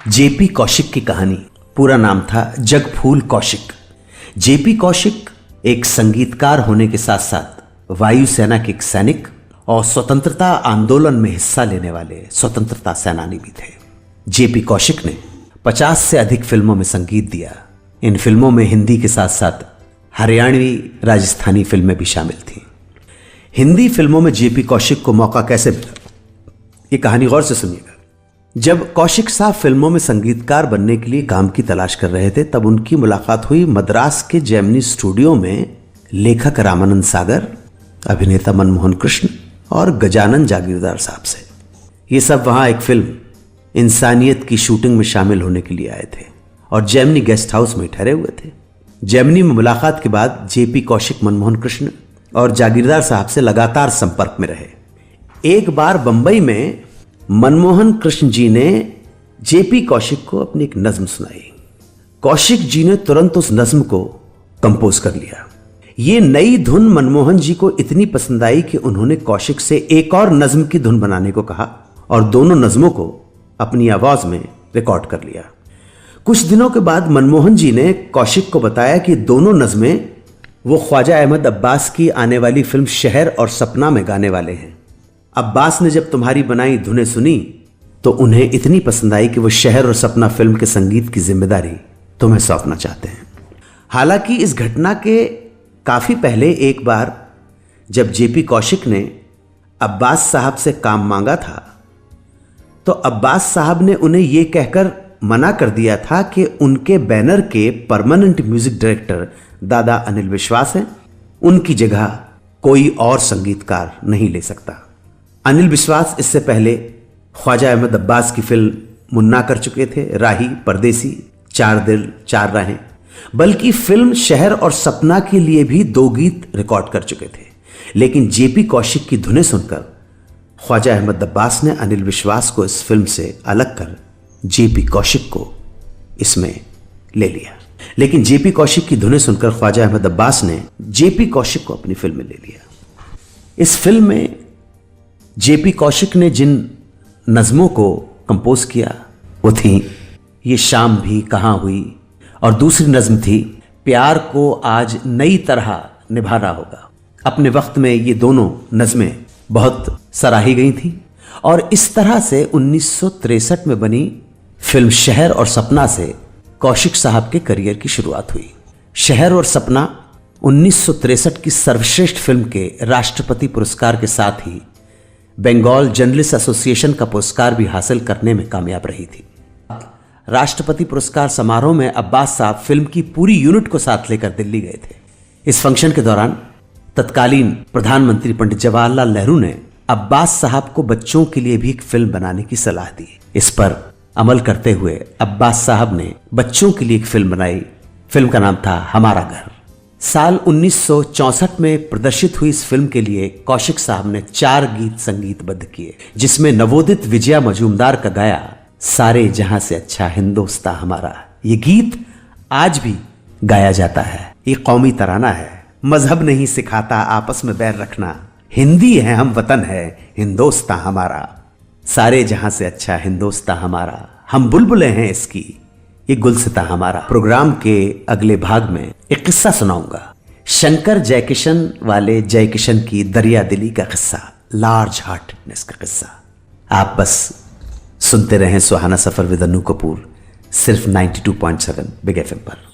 JP Kaushik की कहानी। पूरा नाम था जगफूल कौशिक। जेपी कौशिक एक संगीतकार होने के साथ साथ वायुसेना के एक सैनिक और स्वतंत्रता आंदोलन में हिस्सा लेने वाले स्वतंत्रता सेनानी भी थे। जेपी कौशिक ने 50 से अधिक फिल्मों में संगीत दिया। इन फिल्मों में हिंदी के साथ साथ हरियाणवी राजस्थानी फिल्में भी शामिल थीं। हिंदी फिल्मों में जेपी कौशिक को मौका कैसे मिला, ये कहानी गौर से सुनिएगा। जब कौशिक साहब फिल्मों में संगीतकार बनने के लिए काम की तलाश कर रहे थे, तब उनकी मुलाकात हुई मद्रास के जेमिनी स्टूडियो में लेखक रामानंद सागर, अभिनेता मनमोहन कृष्ण और गजानन जागीरदार साहब से। ये सब वहां एक फिल्म इंसानियत की शूटिंग में शामिल होने के लिए आए थे और जेमिनी गेस्ट हाउस में ठहरे हुए थे। जेमिनी में मुलाकात के बाद जेपी कौशिक मनमोहन कृष्ण और जागीरदार साहब से लगातार संपर्क में रहे। एक बार बंबई में मनमोहन कृष्ण जी ने जेपी कौशिक को अपनी एक नज्म सुनाई। कौशिक जी ने तुरंत उस नज्म को कंपोज कर लिया। ये नई धुन मनमोहन जी को इतनी पसंद आई कि उन्होंने कौशिक से एक और नज्म की धुन बनाने को कहा और दोनों नज्मों को अपनी आवाज में रिकॉर्ड कर लिया। कुछ दिनों के बाद मनमोहन जी ने कौशिक को बताया कि दोनों नज्में वो ख्वाजा अहमद अब्बास की आने वाली फिल्म शहर और सपना में गाने वाले हैं। अब्बास ने जब तुम्हारी बनाई धुनें सुनी तो उन्हें इतनी पसंद आई कि वो शहर और सपना फिल्म के संगीत की जिम्मेदारी तुम्हें सौंपना चाहते हैं। हालांकि इस घटना के काफी पहले एक बार जब जेपी कौशिक ने अब्बास साहब से काम मांगा था, तो अब्बास साहब ने उन्हें यह कहकर मना कर दिया था कि उनके बैनर के परमानेंट म्यूजिक डायरेक्टर दादा अनिल विश्वास हैं, उनकी जगह कोई और संगीतकार नहीं ले सकता। अनिल विश्वास इससे पहले ख्वाजा अहमद अब्बास की फिल्म मुन्ना कर चुके थे, राही, परदेसी, चार दिल चार राहें, बल्कि फिल्म शहर और सपना के लिए भी 2 गीत रिकॉर्ड कर चुके थे। लेकिन जेपी कौशिक की धुनें सुनकर ख्वाजा अहमद अब्बास ने अनिल विश्वास को इस फिल्म से अलग कर जेपी कौशिक को इसमें ले लिया। लेकिन जेपी कौशिक की धुनें सुनकर ख्वाजा अहमद अब्बास ने जेपी कौशिक को अपनी फिल्म में ले लिया। इस फिल्म में जेपी कौशिक ने जिन नज़मों को कंपोज किया वो थी ये शाम भी कहाँ हुई, और दूसरी नज़म थी प्यार को आज नई तरह निभाना होगा। अपने वक्त में ये दोनों नज़में बहुत सराही गई थी और इस तरह से 1963 में बनी फिल्म शहर और सपना से कौशिक साहब के करियर की शुरुआत हुई। शहर और सपना 1963 की सर्वश्रेष्ठ फिल्म के राष्ट्रपति पुरस्कार के साथ ही बंगाल जर्नलिस्ट एसोसिएशन का पुरस्कार भी हासिल करने में कामयाब रही थी। राष्ट्रपति पुरस्कार समारोह में अब्बास साहब फिल्म की पूरी यूनिट को साथ लेकर दिल्ली गए थे। इस फंक्शन के दौरान तत्कालीन प्रधानमंत्री पंडित जवाहरलाल नेहरू ने अब्बास साहब को बच्चों के लिए भी एक फिल्म बनाने की सलाह दी। इस पर अमल करते हुए अब्बास साहब ने बच्चों के लिए एक फिल्म बनाई। फिल्म का नाम था हमारा घर। साल 1964 में प्रदर्शित हुई इस फिल्म के लिए कौशिक साहब ने 4 गीत संगीतबद्ध किए, जिसमें नवोदित विजया मजूमदार का गाया सारे जहां से अच्छा हिंदोस्तां हमारा। ये गीत आज भी गाया जाता है। ये कौमी तराना है। मजहब नहीं सिखाता आपस में बैर रखना, हिंदी है हम वतन है हिंदोस्तां हमारा। सारे जहां से अच्छा हिंदोस्तां हमारा, हम बुलबुलें हैं इसकी ये गुलसिता हमारा। प्रोग्राम के अगले भाग में एक किस्सा सुनाऊंगा, शंकर जयकिशन वाले जयकिशन की दरिया दिली का किस्सा, लार्ज हार्टेडनेस का किस्सा। आप बस सुनते रहें सुहाना सफर विद अनु कपूर, सिर्फ 92.7 बिग एफएम पर।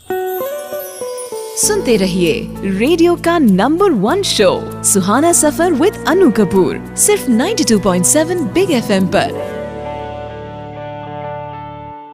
सुनते रहिए रेडियो का number 1 show Suhana Safar with Anu Kapoor, सिर्फ 92.7 बिग एफएम पर।